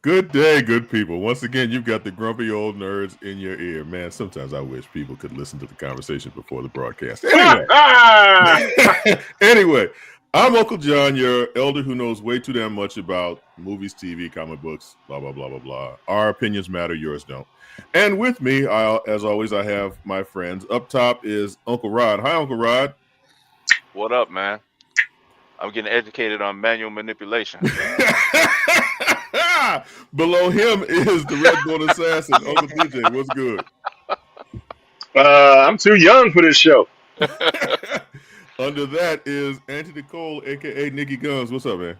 Good day, good people. Once again, you've got the grumpy old nerds in your ear. Man, sometimes I wish people could listen to the conversation before the broadcast. Anyway, anyway, I'm Uncle John, your elder who knows way too damn much about movies, TV, comic books, blah, blah, blah, blah, blah. Our opinions matter, yours don't. And with me, as always, I have my friends. Up top is Uncle Rod. Hi, Uncle Rod. What up, man? I'm getting educated on manual manipulation. Below him is the Red Bull Assassin, Uncle DJay. What's good? I'm too young for this show. Under that is Auntie Nicole, aka Nikki Guns. What's up, man?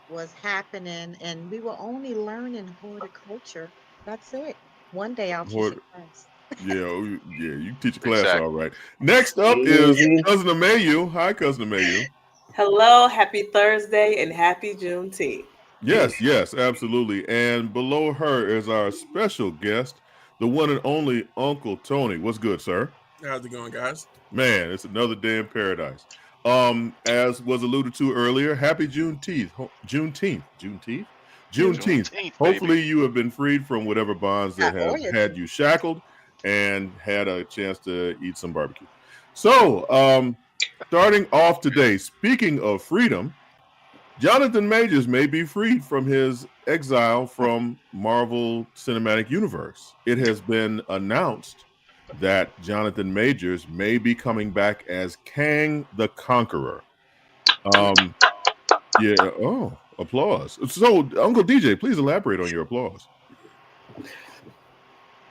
Was happening, and we were only learning horticulture. That's it. One day I'll teach a class. Yeah, you teach a class, exactly. All right. Next up is Cuzzin Amayou. Hi, Cuzzin Amayou. Hello, happy Thursday, and happy Juneteenth. Yes, absolutely. And below her is our special guest, the one and only Uncle Tony. What's good, sir? How's it going, guys? Man, it's another day in paradise. As was alluded to earlier, happy Juneteenth. Juneteenth. Hopefully you have been freed from whatever bonds that have had you shackled and had a chance to eat some barbecue. So, starting off today, speaking of freedom, Jonathan Majors may be freed from his exile from Marvel Cinematic Universe. It has been announced that Jonathan Majors may be coming back as Kang the Conqueror. Applause. So, Uncle DJay, please elaborate on your applause.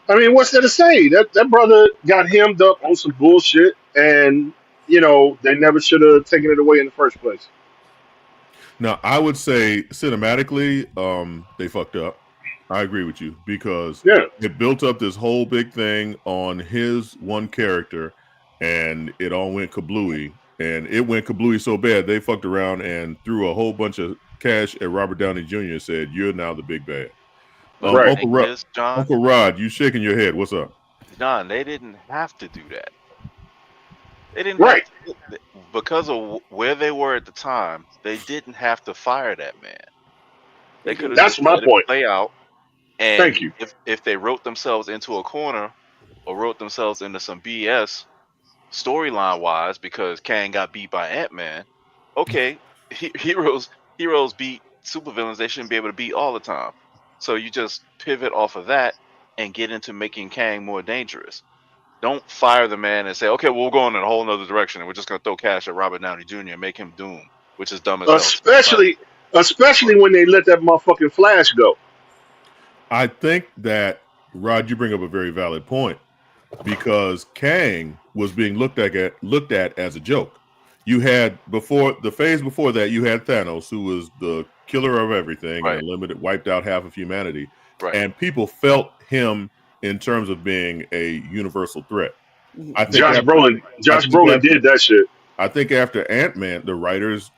I mean, what's there to say? That brother got hemmed up on some bullshit, and, they never should have taken it away in the first place. Now, I would say cinematically, they fucked up. I agree with you because it built up this whole big thing on his one character, and it all went kablooey. And it went kablooey so bad, they fucked around and threw a whole bunch of cash at Robert Downey Jr. and said, "You're now the big bad." Right. Uncle Rod, you shaking your head. What's up? John, they didn't have to do that. They didn't have to, because of where they were at the time. They didn't have to fire that man. They could have. That's my point. Play out. And thank you. If they wrote themselves into a corner or wrote themselves into some BS storyline wise because Kang got beat by Ant-Man, okay, heroes beat supervillains they shouldn't be able to beat all the time. So you just pivot off of that and get into making Kang more dangerous. Don't fire the man and say, okay, we'll go in a whole nother direction and we're just going to throw cash at Robert Downey Jr. and make him Doom, which is dumb as hell. Especially when they let that motherfucking Flash go. I think that, Rod, you bring up a very valid point because Kang was being looked at as a joke. You had the phase before that, you had Thanos, who was the killer of everything, and wiped out half of humanity. Right. And people felt him in terms of being a universal threat. I think Josh Brolin did that shit. I think after Ant-Man, the writers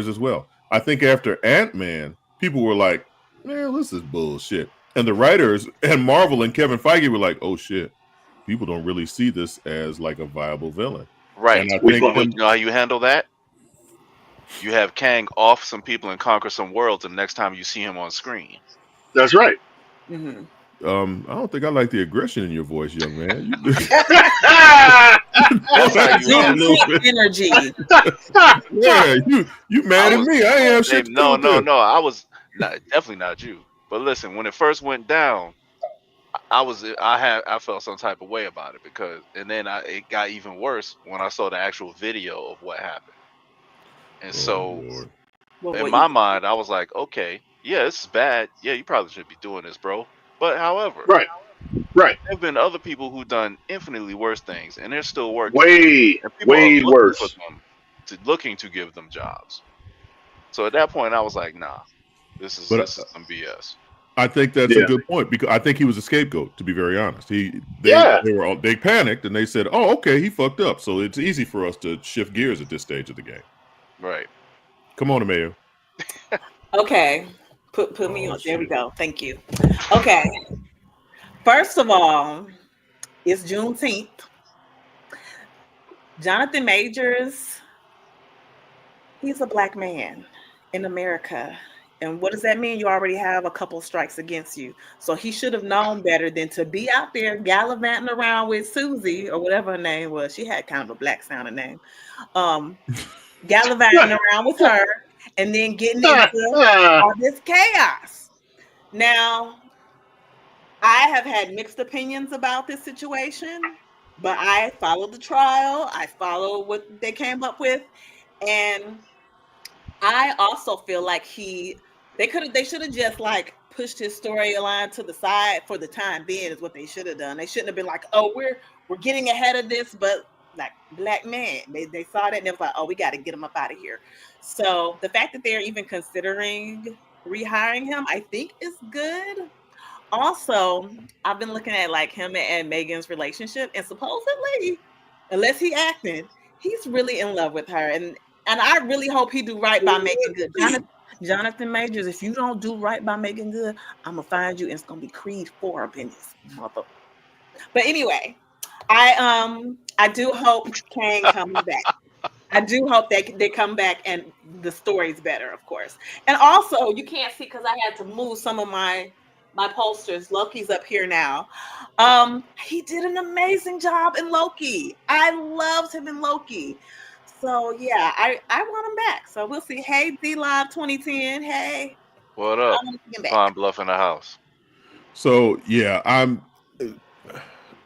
as well. I think after Ant-Man, people were like, man, this is bullshit. And the writers and Marvel and Kevin Feige were like, oh shit, people don't really see this as like a viable villain. Right. And I think you know how you handle that? You have Kang off some people and conquer some worlds, and the next time you see him on screen. That's right. Mm-hmm. I don't think I like the aggression in your voice, young man. Energy. Yeah, you mad at me? I ain't have shit. No. I was definitely not you. But listen, when it first went down, I felt some type of way about it and then it got even worse when I saw the actual video of what happened. And in my mind, I was like, okay, yeah, this is bad. Yeah, you probably shouldn't be doing this, bro. But however, right, there have been other people who've done infinitely worse things, and they're still working. Way worse. Looking to give them jobs. So at that point, I was like, nah, this is some BS. I think that's a good point because I think he was a scapegoat. To be very honest, they panicked and they said, "Oh, okay, he fucked up." So it's easy for us to shift gears at this stage of the game. Right. Come on, Amayou. Okay. Put me on. There we go. Thank you. Okay. First of all, it's Juneteenth. Jonathan Majors, he's a black man in America. And what does that mean? You already have a couple strikes against you. So he should have known better than to be out there gallivanting around with Susie or whatever her name was. She had kind of a black sounding name. Gallivanting around with her and then getting into all this chaos. Now, I have had mixed opinions about this situation, but I followed the trial. I followed what they came up with. And I also feel like they should have just like pushed his storyline to the side for the time being is what they should have done. They shouldn't have been like, oh, we're getting ahead of this, but like black man. They saw that and they was like, oh, we got to get him up out of here. So the fact that they're even considering rehiring him, I think is good. Also, I've been looking at like him and Megan's relationship, and supposedly, unless he acting, he's really in love with her, and I really hope he do right by Megan Good. Jonathan Majors, if you don't do right by Megan Good, I'm gonna find you, and it's gonna be Creed 4 up in this mother. But anyway, I do hope Kang comes back. I do hope they come back and the story's better, of course. And also, you can't see because I had to move some of my posters. Loki's up here now. He did an amazing job in Loki. I loved him in Loki. So yeah, I want him back. So we'll see. Hey, D Live 2010. Hey. What up? Pine Bluff in the house. So yeah,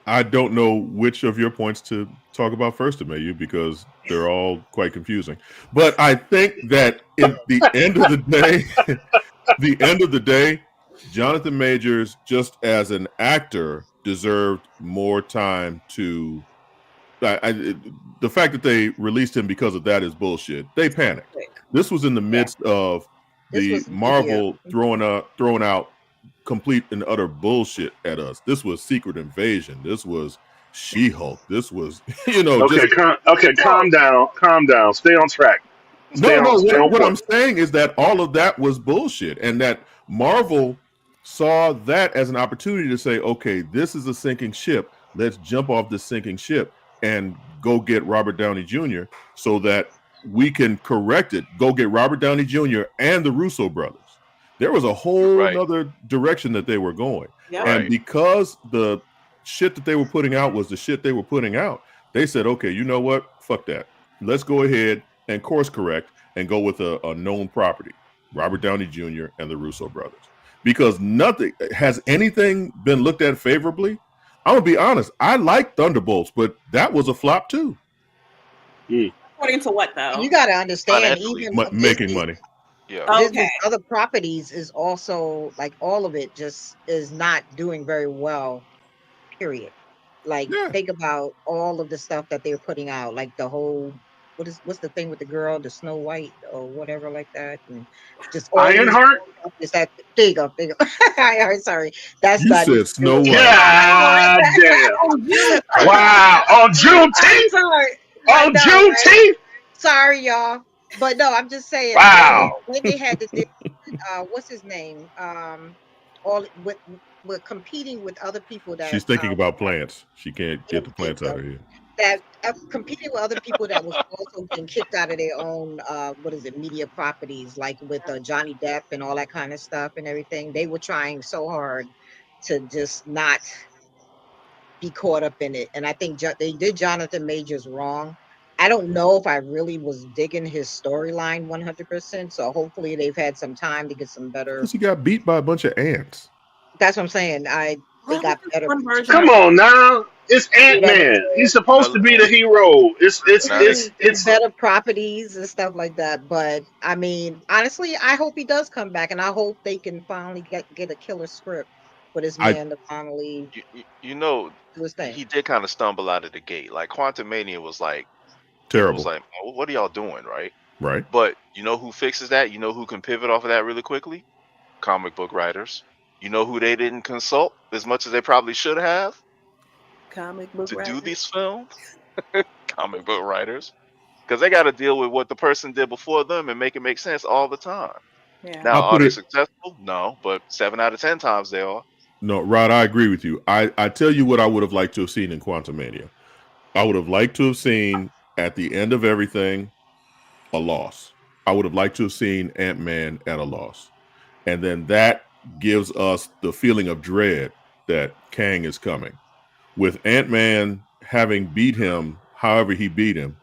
I don't know which of your points to talk about first, Amayou, because they're all quite confusing. But I think that at the end of the day, Jonathan Majors, just as an actor, deserved more time to. The fact that they released him because of that is bullshit. They panicked. This was in the midst of the Marvel throwing out complete and utter bullshit at us. This was Secret Invasion. This was She-Hulk. This was, calm down. Stay on track. What I'm saying is that all of that was bullshit, and that Marvel saw that as an opportunity to say, okay, this is a sinking ship. Let's jump off this sinking ship and go get Robert Downey Jr. so that we can correct it. Go get Robert Downey Jr. and the Russo brothers. There was a whole other direction that they were going. Yeah. And because the shit that they were putting out was the shit they were putting out, they said, okay, you know what? Fuck that. Let's go ahead and course correct and go with a known property, Robert Downey Jr. and the Russo brothers. Because nothing has anything been looked at favorably. I'm gonna be honest. I like Thunderbolts, but that was a flop too. According to what though? You got to understand, even making money. Yeah. Okay. Other properties is also like all of it just is not doing very well. Period. Like think about all of the stuff that they're putting out, like the whole what's the thing with the girl, the Snow White or whatever like that, and just Ironheart. Is that there you go? Ironheart. Sorry, that's you not said Snow White. God damn! Wow, on Juneteenth. On Juneteenth. Sorry, y'all, but no, I'm just saying. Wow. When they had the what's his name? All with competing with other people that she's thinking about plants. She can't get the plants out of here. That competing with other people that was also getting kicked out of their own media properties, like with Johnny Depp and all that kind of stuff and everything. They were trying so hard to just not be caught up in it, and I think they did Jonathan Majors wrong. I don't know if I really was digging his storyline 100%. So hopefully they've had some time to get some better. Because he got beat by a bunch of ants. That's what I'm saying. They got better. Come on now. It's Ant-Man. He's supposed to be the hero. It's better properties and stuff like that. But I mean, honestly, I hope he does come back, and I hope they can finally get a killer script for this man to finally. Do his thing. He did kind of stumble out of the gate. Like Quantumania was like terrible. It was like, oh, what are y'all doing, right? Right. But you know who fixes that? You know who can pivot off of that really quickly? Comic book writers. You know who they didn't consult as much as they probably should have? Comic book to writers. Do these films? Comic book writers. Because they got to deal with what the person did before them and make it make sense all the time. Yeah. Now, are they successful? No, but 7 out of 10 times they are. No, Rod, I agree with you. I tell you what I would have liked to have seen in Quantumania. I would have liked to have seen, at the end of everything, a loss. I would have liked to have seen Ant-Man at a loss. and then that gives us the feeling of dread that Kang is coming. With Ant-Man having beat him, however he beat him,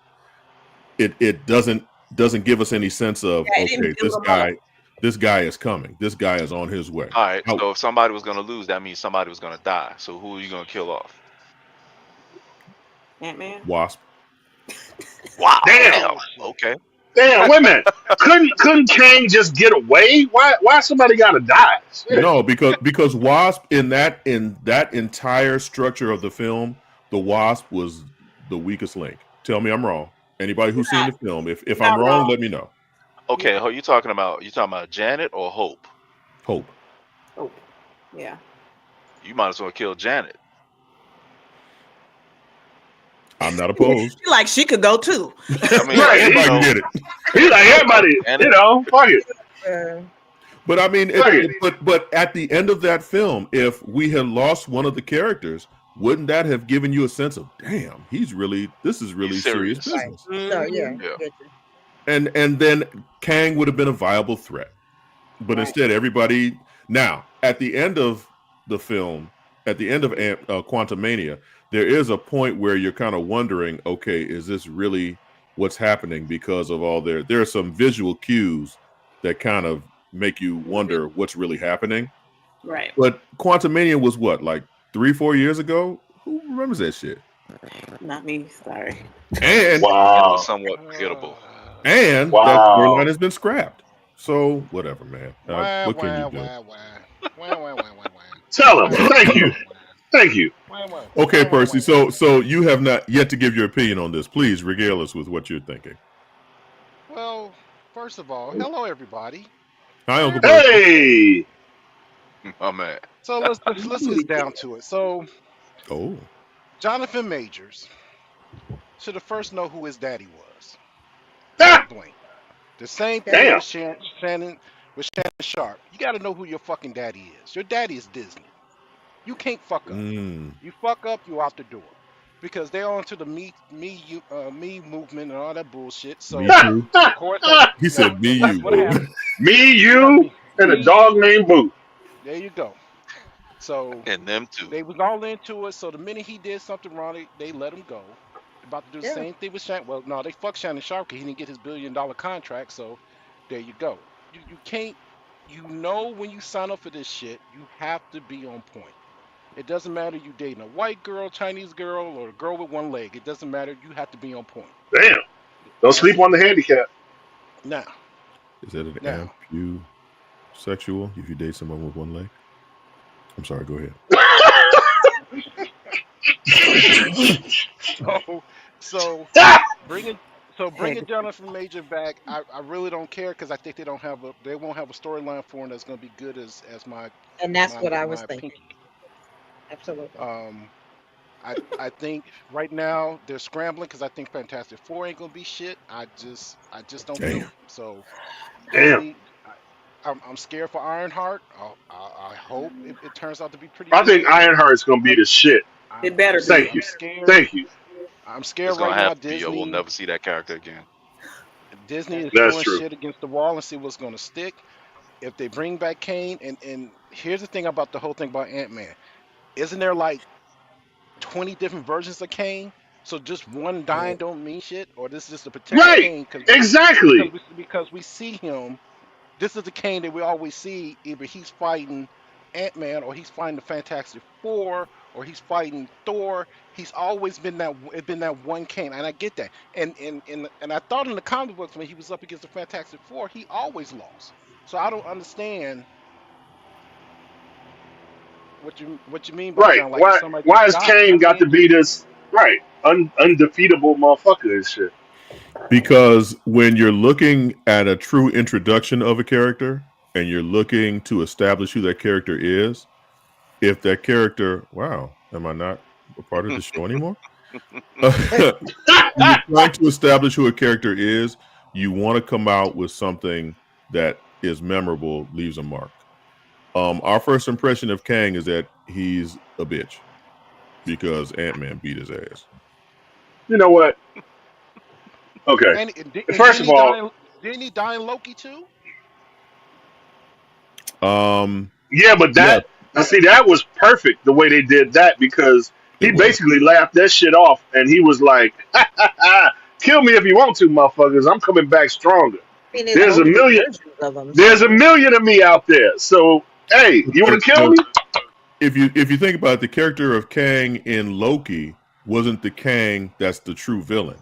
it doesn't give us any sense of okay, this guy is coming. This guy is on his way. All right. So if somebody was gonna lose, that means somebody was gonna die. So who are you gonna kill off? Ant-Man. Wasp. Wow. Damn. Okay. Damn, wait a minute. Couldn't Kang just get away? Why somebody gotta die? Shit. No, because Wasp in that entire structure of the film, the Wasp was the weakest link. Tell me I'm wrong. Anybody who's seen the film, if I'm wrong, let me know. Okay, who you talking about? You talking about Janet or Hope? Hope. Hope. Yeah. You might as well kill Janet. I'm not opposed. Like she could go too. I mean, Right, Everybody can get it. He's like everybody, fuck it. But I mean, but at the end of that film, if we had lost one of the characters, wouldn't that have given you a sense of, damn, this is really serious business? So, yeah. And then Kang would have been a viable threat. But instead, everybody now at the end of the film, at the end of Quantumania, there is a point where you're kind of wondering, okay, is this really what's happening? Because of all there are some visual cues that kind of make you wonder what's really happening. Right. But Quantumania was what, like 3-4 years ago? Who remembers that shit? Not me, sorry. And it was somewhat forgettable. And that storyline has been scrapped. So whatever, man. What can you do? Tell him. Thank you. Okay, Percy. So you have not yet to give your opinion on this. Please regale us with what you're thinking. Well, first of all, hello everybody. Hi, Uncle Percy. Hey. Oh man. So let's get down to it. So, Jonathan Majors should have first know who his daddy was. Blank. The same thing with Shannon Sharp. You got to know who your fucking daddy is. Your daddy is Disney. You can't fuck up. You fuck up, you out the door. Because they're on to the me movement and all that bullshit. So of course, he said me, you. Me, you, and a dog named Boo. There you go. So and them too. They was all into it. So the minute he did something wrong, they let him go. About to do the same thing with Shannon. Well, no, they fucked Shannon Sharp because he didn't get his $1 billion contract. So there you go. You can't. You know when you sign up for this shit, you have to be on point. It doesn't matter you dating a white girl, Chinese girl, or a girl with one leg. It doesn't matter. You have to be on point. Damn. Don't sleep on the handicap. Now. Is that an ampusexual if you date someone with one leg? I'm sorry, go ahead. So bringing Jonathan Major back, I really don't care because I think they won't have a storyline for him that's going to be good as my. And that's what I was thinking. Pinky. Absolutely. I think right now they're scrambling because I think Fantastic Four ain't gonna be shit. I just don't feel it. So I'm scared for Ironheart. I hope it turns out to be pretty. I think Ironheart's gonna be the shit. It better be. Thank you. I'm scared right now. Disney. We'll never see that character again. Disney is throwing shit against the wall and see what's gonna stick. If they bring back Kane, and here's the thing about the whole thing about Ant-Man. Isn't there like 20 different versions of Kane? So just one dying don't mean shit? Or this is just a particular Kane? Exactly. Because we see him. This is the Kane that we always see. Either he's fighting Ant-Man or he's fighting the Fantastic Four or he's fighting Thor. He's always been that one Kane. And I get that. And I thought in the comic books when he was up against the Fantastic Four, he always lost. So I don't understand what you mean by right. Why has Kane got to be this undefeatable motherfucker and shit? Because when you're looking at a true introduction of a character and you're looking to establish who that character is, if that character, am I not a part of the show anymore? When you're trying to establish who a character is, you want to come out with something that is memorable, leaves a mark. Our first impression of Kang is that he's a bitch because Ant-Man beat his ass. You know what? Okay. First of all, didn't he die in Loki too? Yeah, but that I see that was perfect the way they did that because he basically laughed that shit off and he was like, "Kill me if you want to, motherfuckers. I'm coming back stronger. There's a million. There's a million of me out there. So hey, you want to kill me?" If you think about it, the character of Kang in Loki wasn't the Kang that's the true villain,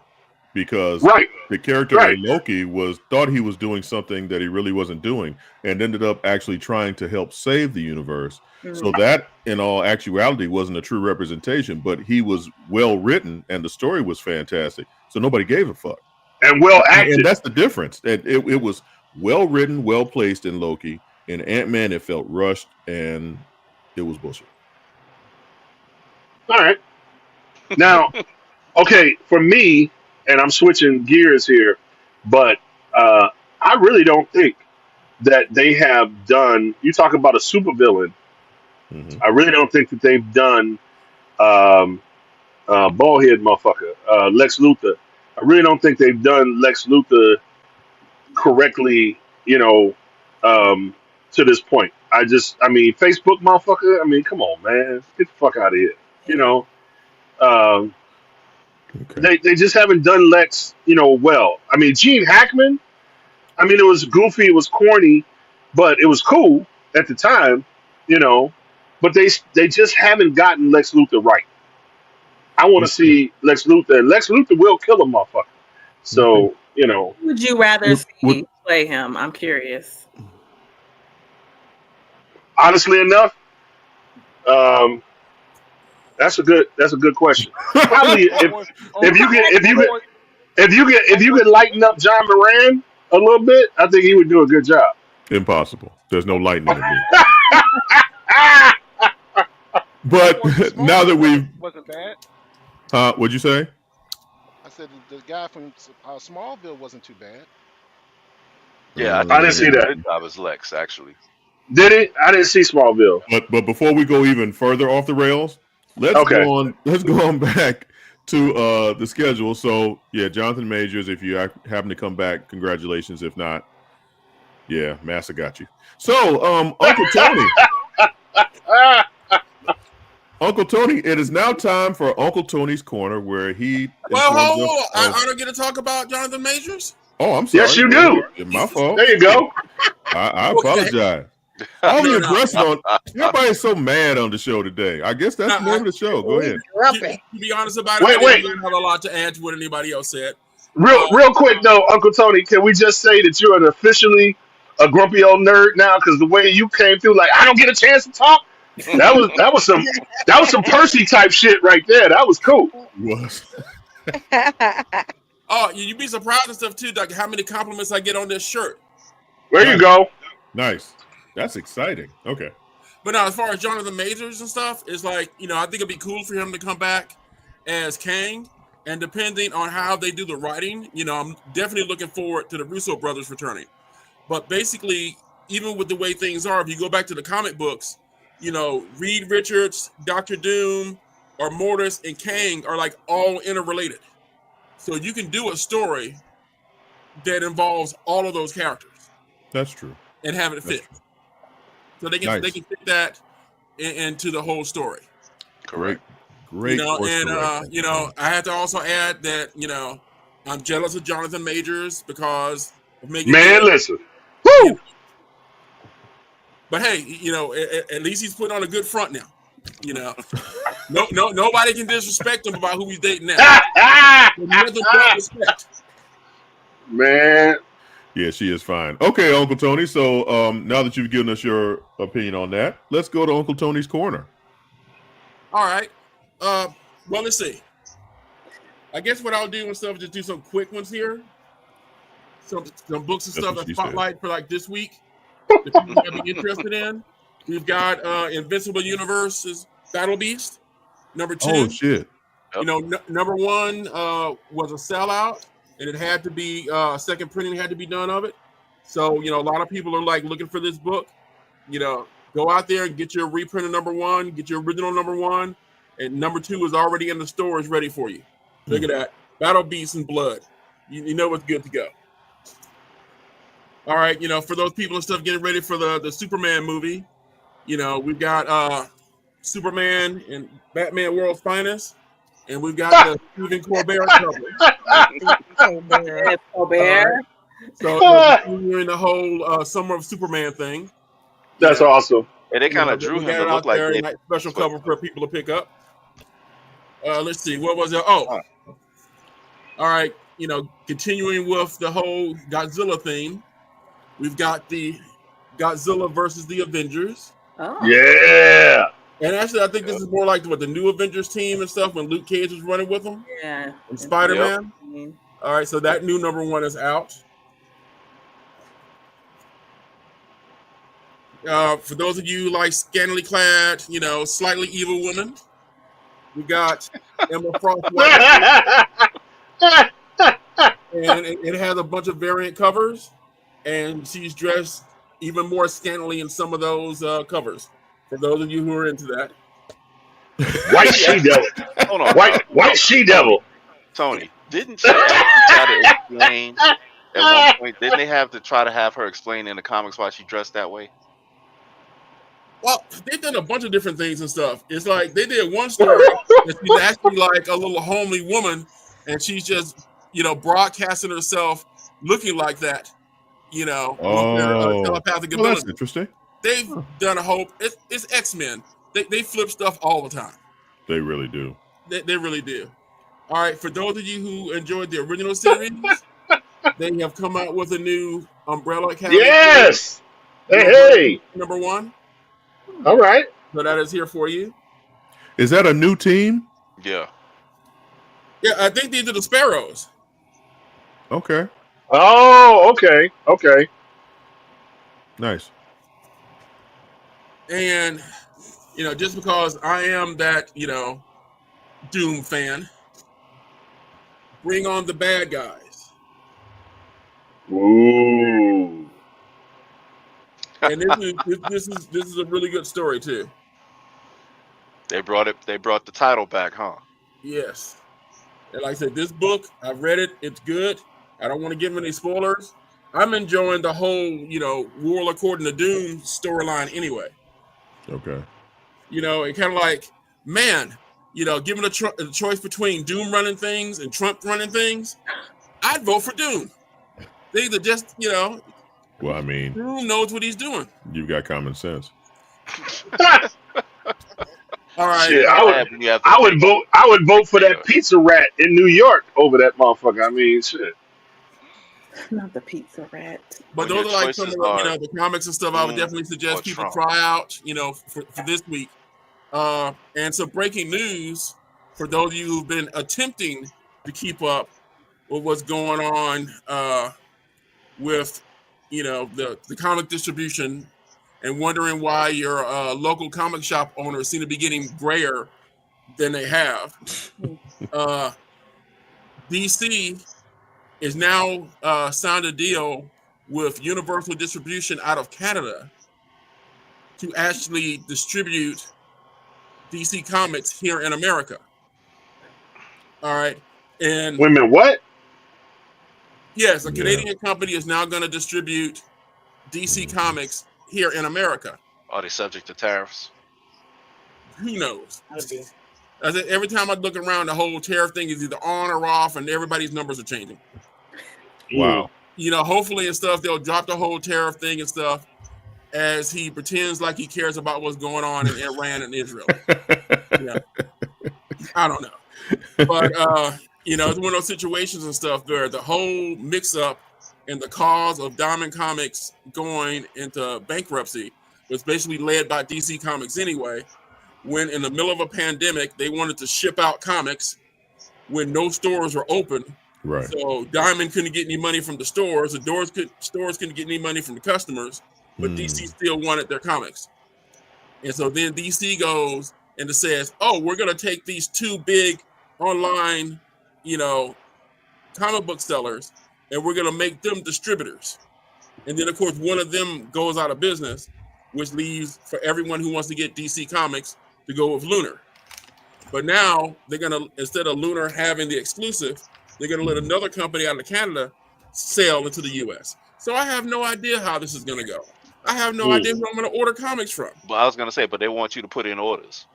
because the character in Loki thought he was doing something that he really wasn't doing, and ended up actually trying to help save the universe. So that, in all actuality, wasn't a true representation. But he was well written, and the story was fantastic. So nobody gave a fuck. And well acted. And that's the difference. It was well written, well placed in Loki. In Ant-Man, it felt rushed and it was bullshit. All right. Now, okay, for me, and I'm switching gears here, but I really don't think that they have done. You talk about a supervillain. I really don't think that they've done ballhead motherfucker, Lex Luthor. I really don't think they've done Lex Luthor correctly, to this point. I mean, Facebook motherfucker. I mean, come on, man, get the fuck out of here. They just haven't done Lex, well. I mean, Gene Hackman. I mean, it was goofy, it was corny, but it was cool at the time, But they just haven't gotten Lex Luthor right. I want to see Lex Luthor, and Lex Luthor will kill a motherfucker. So, Who would you rather see play him? I'm curious. Honestly enough, that's a good question. Probably if you could lighten up John Moran a little bit, I think he would do a good job. Impossible. There's no lightning in me. But now that wasn't bad. What'd you say? I said the guy from Smallville wasn't too bad. Yeah, I didn't see that. I was Lex, actually. Did it? I didn't see Smallville. But before we go even further off the rails, let's go on back to the schedule. So yeah, Jonathan Majors, if you happen to come back, congratulations. If not, yeah, Massa got you. So Uncle Tony. Uncle Tony, it is now time for Uncle Tony's Corner, where he. Well, hold on. I don't get to talk about Jonathan Majors. Oh, I'm sorry. Yes, you do. It's my fault. There you go. I apologize. All the aggression on everybody's so mad on the show today. I guess that's the name of the show. Go ahead. To be honest about it, I didn't have a lot to add to what anybody else said. Real quick though, Uncle Tony, can we just say that you're officially a grumpy old nerd now? Because the way you came through, like I don't get a chance to talk. That was some Percy type shit right there. That was cool. Was. Oh, you'd be surprised and stuff too, like how many compliments I get on this shirt. There you go. Nice. That's exciting. Okay. But now, as far as Jonathan Majors and stuff, it's like, I think it'd be cool for him to come back as Kang. And depending on how they do the writing, I'm definitely looking forward to the Russo brothers returning. But basically, even with the way things are, if you go back to the comic books, Reed Richards, Dr. Doom, or Mortis and Kang are like all interrelated. So you can do a story that involves all of those characters. That's true. And have it fit. So they can fit that into the whole story. Correct. Great. I had to also add that I'm jealous of Jonathan Majors because of making. Man, listen. Woo! But hey, at least he's putting on a good front now. Nobody can disrespect him about who he's dating now. Man. Yeah, she is fine. Okay, Uncle Tony. So now that you've given us your opinion on that, let's go to Uncle Tony's Corner. All right. Well, let's see. I guess what I'll do and stuff is just do some quick ones here. Some books and stuff that spotlight for like this week that people might be interested in. We've got Invincible Universe's Battle Beast, number 2. Oh shit! Number 1 was a sellout, and it had to be second printing had to be done of it. So a lot of people are like looking for this book. Go out there and get your reprint of number 1, get your original number 1, and number 2 is already in the stores ready for you. Look at that, Battle Beast and Blood. You know it's good to go. All right, for those people and stuff getting ready for the Superman movie, we've got Superman and Batman World's Finest, and we've got the Stephen Colbert cover. Colbert. So we're in the whole Summer of Superman thing. That's awesome. And they kind of drew him to look like a special cover for people to pick up. Let's see, what was it? Oh, all right. Continuing with the whole Godzilla theme, we've got the Godzilla versus the Avengers. Oh. Yeah. And actually, I think this is more like the new Avengers team and stuff when Luke Cage was running with them. Yeah. And Spider-Man. Yep. All right, so that new #1 is out. For those of you like scantily clad, slightly evil women, we got Emma Frost. And it has a bunch of variant covers, and she's dressed even more scantily in some of those covers. For those of you who are into that, White She-Devil. Hold on, White She-Devil. Tony, didn't she try to explain at one point? Didn't they have to try to have her explain in the comics why she dressed that way? Well, they've done a bunch of different things and stuff. It's like they did one story that she's actually like a little homely woman, and she's just, broadcasting herself looking like that, with their telepathic ability. That's interesting. They've done a whole. It's X-Men. They flip stuff all the time. They really do. They really do. All right, for those of you who enjoyed the original series, they have come out with a new Umbrella Academy. Yes. Hey. #1. All right. So that is here for you. Is that a new team? Yeah. Yeah, I think these are the Sparrows. Okay. Oh, okay. Nice. And, just because I am that, Doom fan, bring on the bad guys. Ooh. And this is a really good story too. They brought the title back, huh? Yes. And like I said, this book, I've read it. It's good. I don't want to give any spoilers. I'm enjoying the whole, World According to Doom storyline anyway. Okay. And kind of like, man, given a choice between Doom running things and Trump running things, I'd vote for Doom. They either just, Well, I mean, Doom knows what he's doing. You've got common sense. All right. Shit, I would vote for that pizza rat in New York over that motherfucker. I mean, shit. Not the pizza rat. But those are like some of the comics and stuff. I would definitely suggest people try out, for this week. And some breaking news for those of you who've been attempting to keep up with what's going on with, the comic distribution and wondering why your local comic shop owners seem to be getting grayer than they have. DC is now signed a deal with Universal Distribution out of Canada to actually distribute DC Comics here in America. All right. And wait a minute, what? Yes, a Canadian company is now going to distribute DC Comics here in America. Are they subject to tariffs? Who knows? Every time I look around, the whole tariff thing is either on or off, and everybody's numbers are changing. Wow. Hopefully and stuff, they'll drop the whole tariff thing and stuff as he pretends like he cares about what's going on in Iran and Israel. I don't know. But, it's one of those situations and stuff where the whole mix-up and the cause of Diamond Comics going into bankruptcy was basically led by DC Comics anyway, when in the middle of a pandemic, they wanted to ship out comics when no stores were open. Right. So Diamond couldn't get any money from the stores. Stores couldn't get any money from the customers, but DC still wanted their comics. And so then DC goes and it says, oh, we're going to take these two big online, comic book sellers, and we're going to make them distributors. And then, of course, one of them goes out of business, which leaves for everyone who wants to get DC Comics to go with Lunar. But now they're going to, instead of Lunar having the exclusive, they're going to let another company out of Canada sell into the U.S. So I have no idea how this is going to go. I have no idea who I'm going to order comics from. But I was going to say, but they want you to put in orders.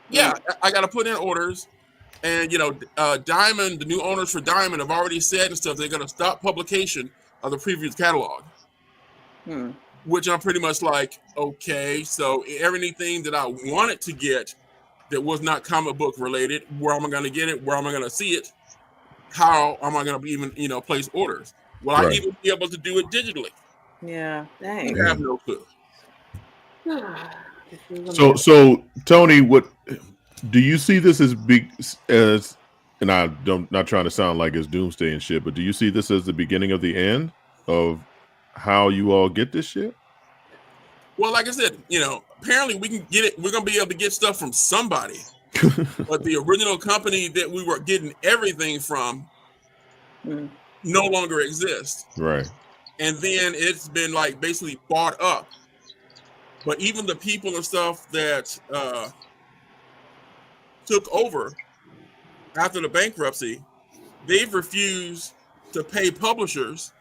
Yeah, I got to put in orders. And, Diamond, the new owners for Diamond have already said and stuff, they're going to stop publication of the previous catalog. Which I'm pretty much like, okay, so everything that I wanted to get that was not comic book related, where am I going to get it? Where am I going to see it? How am I going to even, place orders? Will I even be able to do it digitally? Yeah, dang. I have no clue. So Tony, what do you see this as big as? And not trying to sound like it's doomsday and shit, but do you see this as the beginning of the end of how you all get this shit? Well, like I said, apparently we can get it. We're gonna be able to get stuff from somebody, but the original company that we were getting everything from no longer exists. Right. And then it's been like basically bought up. But even the people and stuff that took over after the bankruptcy, they've refused to pay publishers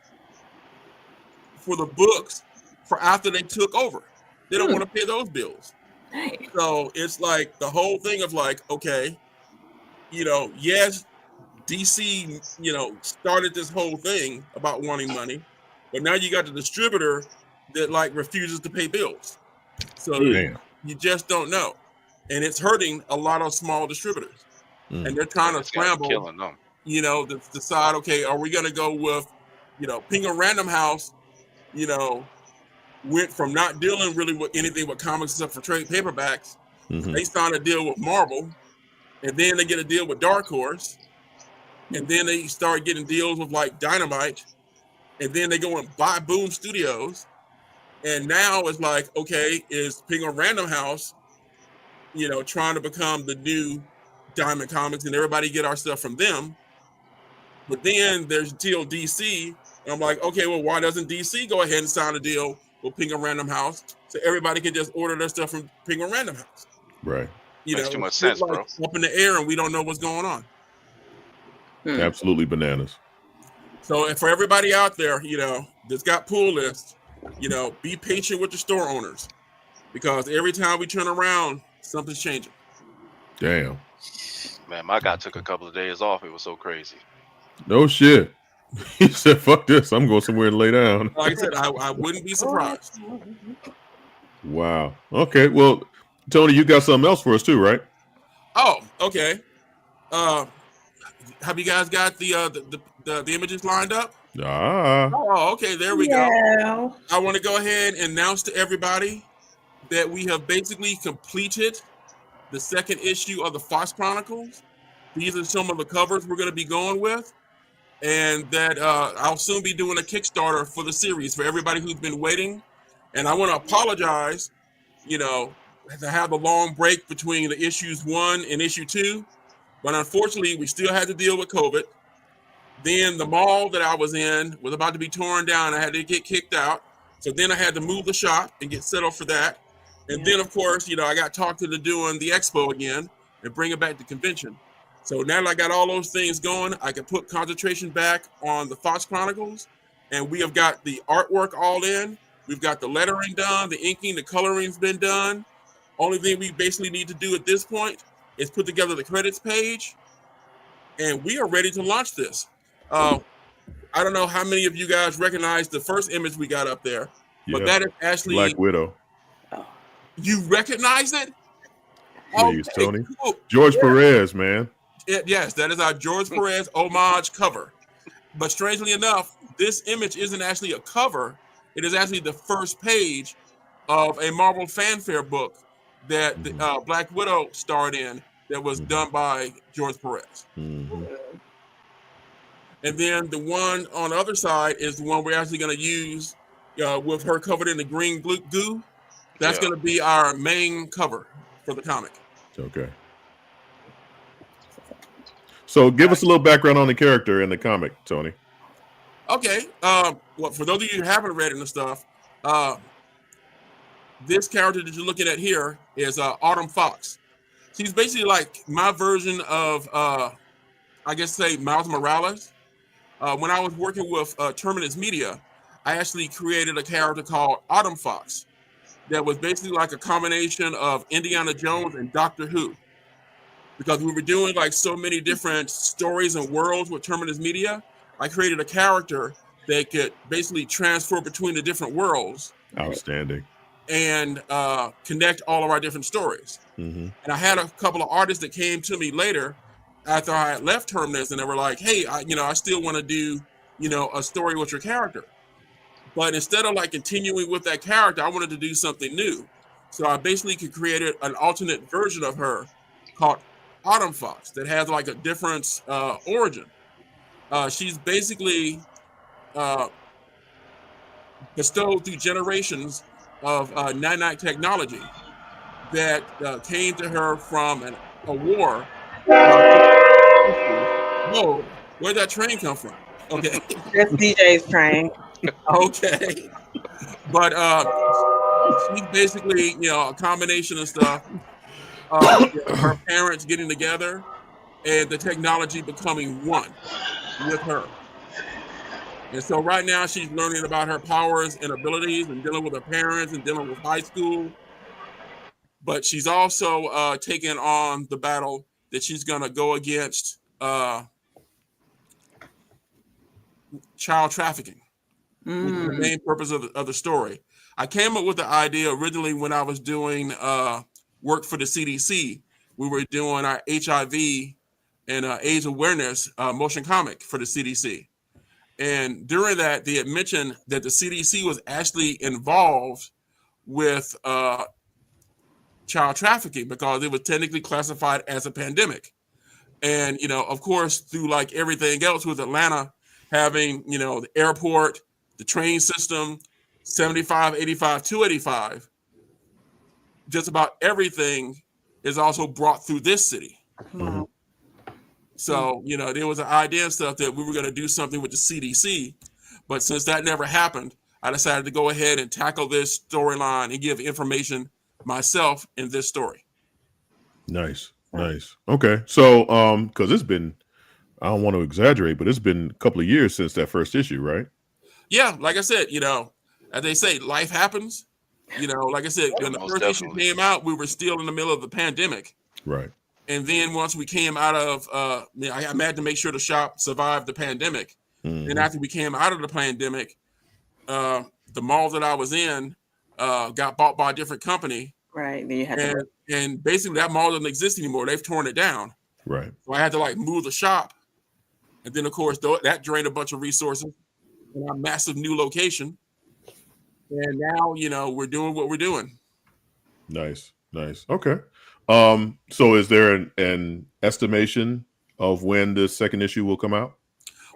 for the books for after they took over. They don't want to pay those bills. Dang. So it's like the whole thing of like, okay, yes, DC, started this whole thing about wanting money, but now you got the distributor that like refuses to pay bills. So you just don't know. And it's hurting a lot of small distributors. And they're trying to scramble, killing them. To decide, okay, are we going to go with, Penguin Random House, went from not dealing really with anything but comics except for trade paperbacks. They signed a deal with Marvel, and then they get a deal with Dark Horse, and then they start getting deals with like Dynamite, and then they go and buy Boom Studios, and now it's like, okay, is Penguin Random House, trying to become the new Diamond Comics, and everybody get our stuff from them. But then there's still DC, and I'm like, okay, well, why doesn't DC go ahead and sign a deal with Penguin Random House so everybody can just order their stuff from Penguin Random House? Right. Makes too much sense, like bro. Up in the air, and we don't know what's going on. Absolutely bananas. So, and for everybody out there, that's got pull lists, be patient with the store owners, because every time we turn around, something's changing. Damn. Man, my guy took a couple of days off. It was so crazy. No shit. He said, fuck this. I'm going somewhere to lay down. Like I said, I wouldn't be surprised. Wow. Okay. Well, Tony, you got something else for us too, right? Oh, okay. Have you guys got the images lined up? Oh, okay. There we go. I want to go ahead and announce to everybody that we have basically completed the second issue of the Fox Chronicles. These are some of the covers we're going to be going with, and that I'll soon be doing a Kickstarter for the series for everybody who's been waiting. And I want to apologize, to have a long break between the issues 1 and issue 2, but unfortunately we still had to deal with COVID. Then the mall that I was in was about to be torn down. I had to get kicked out. So then I had to move the shop and get settled for that. And then, of course, I got talked into doing the expo again and bring it back to convention. So now that I got all those things going, I can put concentration back on the Fox Chronicles. And we have got the artwork all in. We've got the lettering done, the inking, the coloring's been done. Only thing we basically need to do at this point is put together the credits page. And we are ready to launch this. I don't know how many of you guys recognize the first image we got up there, but that is actually Black Widow. You recognize it? Please, okay, Tony. Cool. George Perez, man. Yes, that is our George Perez homage cover. But strangely enough, this image isn't actually a cover. It is actually the first page of a Marvel fanfare book that Black Widow starred in that was done by George Perez. And then the one on the other side is the one we're actually going to use with her covered in the green goo. That's going to be our main cover for the comic. Okay. So give us a little background on the character in the comic, Tony. Okay. Well, for those of you who haven't read it and stuff, this character that you're looking at here is Autumn Fox. She's basically like my version of, I guess, say, Miles Morales. When I was working with Terminus Media, I actually created a character called Autumn Fox that was basically like a combination of Indiana Jones and Doctor Who. Because we were doing like so many different stories and worlds with Terminus Media, I created a character that could basically transfer between the different worlds. Outstanding. And connect all of our different stories. Mm-hmm. And I had a couple of artists that came to me later after I had left Terminus, and they were like, hey, I still want to do, a story with your character. But instead of like continuing with that character, I wanted to do something new. So I basically created an alternate version of her called Autumn Fox that has like a different origin. She's basically bestowed through generations of nanite technology that came to her from a war. Whoa, where'd that train come from? Okay. That's DJ's train. Okay. But she's basically, a combination of stuff. Her parents getting together and the technology becoming one with her. And so right now she's learning about her powers and abilities and dealing with her parents and dealing with high school. But she's also taking on the battle that she's going to go against child trafficking. Which is the main purpose of the story. I came up with the idea originally when I was doing work for the CDC. We were doing our HIV and AIDS awareness motion comic for the CDC. And during that, they had mentioned that the CDC was actually involved with child trafficking because it was technically classified as a pandemic. And, of course, through like everything else with Atlanta having, the airport, the train system, 75, 85, 285, just about everything is also brought through this city. Mm-hmm. So, there was an idea and stuff that we were going to do something with the CDC, but since that never happened, I decided to go ahead and tackle this storyline and give information myself in this story. Nice. Okay. So, because it's been, I don't want to exaggerate, but it's been a couple of years since that first issue, right? Yeah. Like I said, as they say, life happens. Like I said, when the first issue came out, we were still in the middle of the pandemic. Right. And then once we came out of, I had to make sure the shop survived the pandemic. Mm-hmm. And after we came out of the pandemic, the mall that I was in got bought by a different company. Right. Then you had and basically that mall doesn't exist anymore. They've torn it down. Right. So I had to like move the shop. And then, of course, that drained a bunch of resources in our massive new location. And now, we're doing what we're doing. Nice. Okay. So is there an estimation of when the second issue will come out?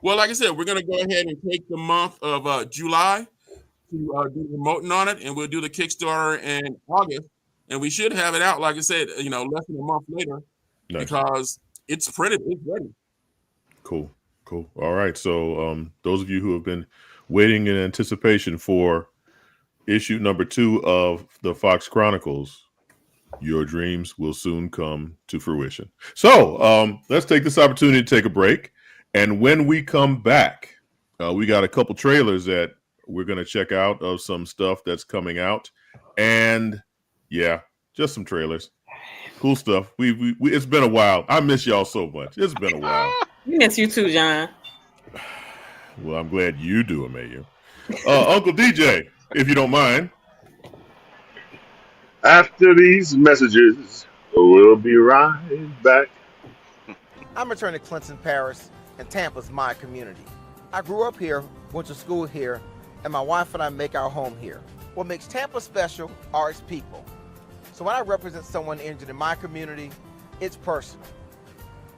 Well, like I said, we're going to go ahead and take the month of July to do the promoting on it, and we'll do the Kickstarter in August. And we should have it out, like I said, less than a month later. Nice. Because it's printed, it's ready. Cool. All right. So those of you who have been waiting in anticipation for issue number 2 of the Fox Chronicles, your dreams will soon come to fruition. So let's take this opportunity to take a break. And when we come back, we got a couple trailers that we're going to check out of some stuff that's coming out. And yeah, just some trailers. Cool stuff. We it's been a while. I miss y'all so much. It's been a while. We miss you too, John. Well, I'm glad you do, Amayou. Uncle DJay, if you don't mind. After these messages, we'll be right back. I'm returning to Clinton, Paris, and Tampa's my community. I grew up here, went to school here, and my wife and I make our home here. What makes Tampa special are its people. So when I represent someone injured in my community, it's personal.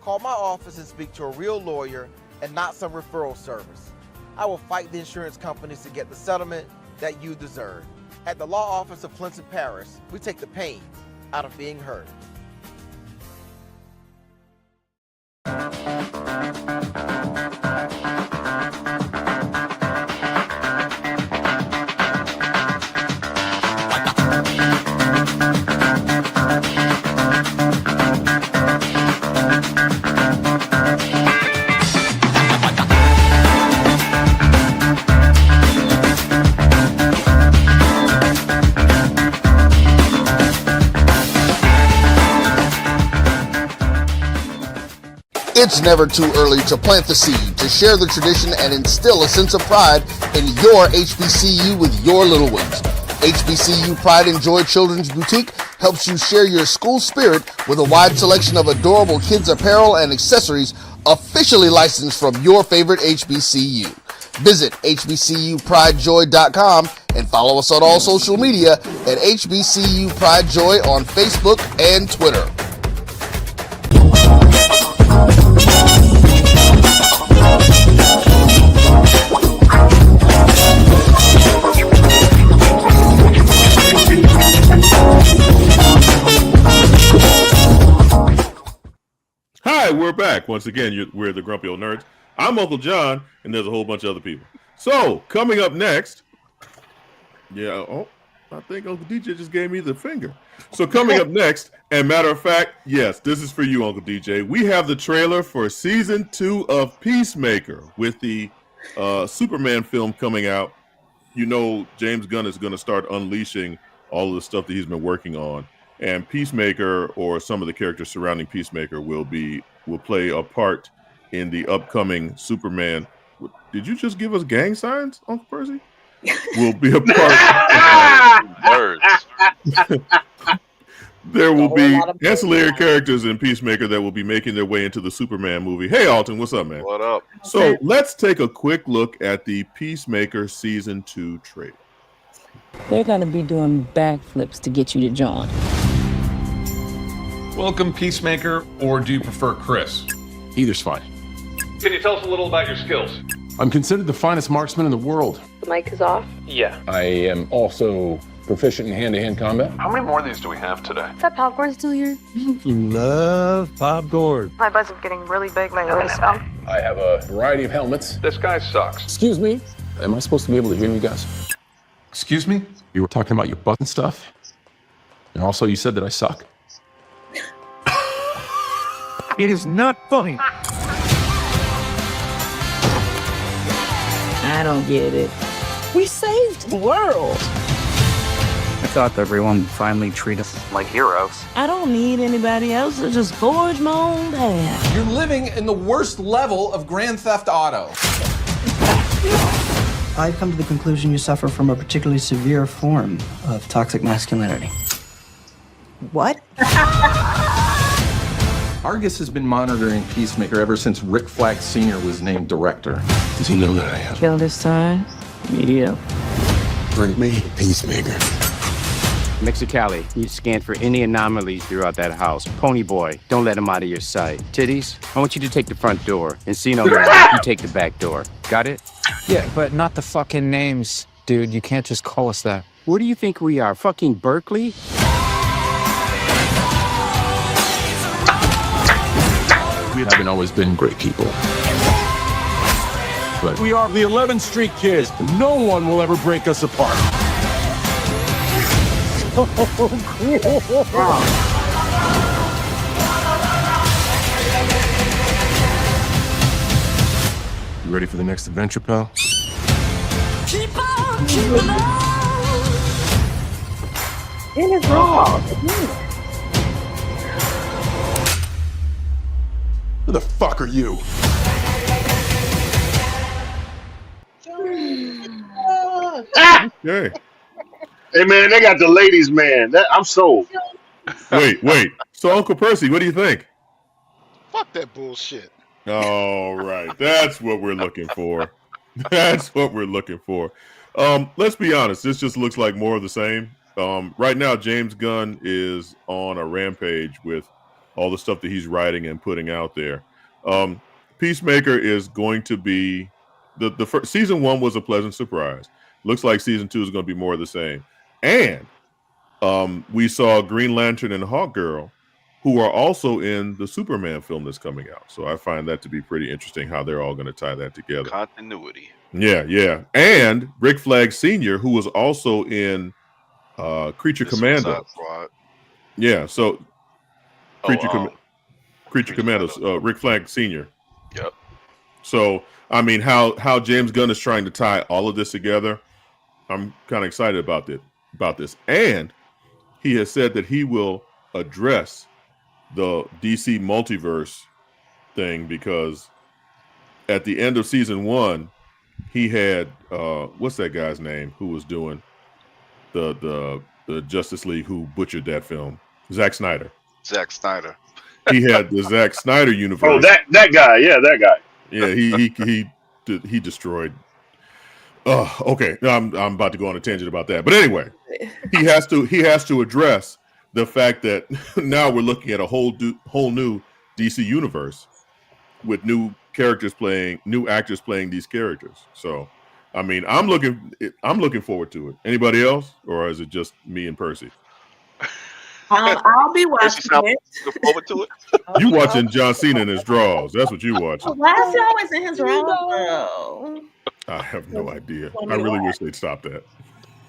Call my office and speak to a real lawyer and not some referral service. I will fight the insurance companies to get the settlement that you deserve. At the law office of Clinton, Paris, we take the pain out of being heard. It's never too early to plant the seed, to share the tradition, and instill a sense of pride in your HBCU with your little ones. HBCU Pride and Joy Children's Boutique helps you share your school spirit with a wide selection of adorable kids' apparel and accessories officially licensed from your favorite HBCU. Visit hbcupridejoy.com and follow us on all social media at HBCU Pride Joy on Facebook and Twitter. Hi, we're back. Once again, we're the Grumpy Old Nerds. I'm Uncle John, and there's a whole bunch of other people. So, coming up next, I think Uncle DJay just gave me the finger. So, coming up next, and matter of fact, yes, this is for you, Uncle DJay. We have the trailer for Season 2 of Peacemaker with the Superman film coming out. You know, James Gunn is going to start unleashing all of the stuff that he's been working on. And Peacemaker, or some of the characters surrounding Peacemaker, will play a part in the upcoming Superman. Did you just give us gang signs, Uncle Percy? Will be a part. There will be ancillary characters in Peacemaker that will be making their way into the Superman movie. Hey, Alton, what's up, man? What up? So let's take a quick look at the Peacemaker Season 2 trailer. They're going to be doing backflips to get you to join. Welcome, Peacemaker, or do you prefer Chris? Either's fine. Can you tell us a little about your skills? I'm considered the finest marksman in the world. The mic is off? Yeah. I am also proficient in hand-to-hand combat. How many more of these do we have today? Is that popcorn still here? Love popcorn. My buzz is getting really big lately, so. I have a variety of helmets. This guy sucks. Excuse me? Am I supposed to be able to hear you guys? Excuse me? You were talking about your butt and stuff? And also you said that I suck? It is not funny. I don't get it. We saved the world. I thought everyone would finally treat us like heroes. I don't need anybody else to just forge my own path. You're living in the worst level of Grand Theft Auto. I've come to the conclusion you suffer from a particularly severe form of toxic masculinity. What? Argus has been monitoring Peacemaker ever since Rick Flag Sr. was named director. Does he know that I have? Kill this time? Media. Bring me Peacemaker. Mexicali, you scan for any anomalies throughout that house. Pony boy, don't let him out of your sight. Titties, I want you to take the front door. Encino Man, you take the back door. Got it? Yeah, but not the fucking names, dude. You can't just call us that. Where do you think we are? Fucking Berkeley? We haven't always been great people. But we are the 11th Street Kids. No one will ever break us apart. You ready for the next adventure, pal? Keep on, keep on. It is wrong. Who the fuck are you? Okay. Hey man, they got the ladies man. I'm sold. Wait. So Uncle Percy, what do you think? Fuck that bullshit. All right, that's what we're looking for. That's what we're looking for. Let's be honest. This just looks like more of the same. Right now, James Gunn is on a rampage with all the stuff that he's writing and putting out there. Peacemaker is going to be the first, season 1 was a pleasant surprise. Looks like season 2 is going to be more of the same. And we saw Green Lantern and Hawkgirl, who are also in the Superman film that's coming out. So I find that to be pretty interesting how they're all going to tie that together. Continuity. Yeah. And Rick Flag Sr., who was also in Creature Commando. Yeah, so Creature Commandos, Rick Flag Sr. Yep. So, I mean, how James Gunn is trying to tie all of this together, I'm kind of excited about this. And he has said that he will address the DC multiverse thing because at the end of season 1, he had what's that guy's name who was doing the Justice League who butchered that film? Zack Snyder. Zack Snyder. He had the Zack Snyder universe. Oh, that guy. Yeah, that guy. Yeah, he destroyed. Okay. No, I'm about to go on a tangent about that. But anyway, he has to address the fact that now we're looking at a whole new DC universe with new actors playing these characters. So, I mean, I'm looking forward to it. Anybody else, or is it just me and Percy? I'll be watching it. Look forward to it. You watching John Cena in his drawers? That's what you watching. Why is he always in his drawers? I have no idea. I really wish they'd stop that.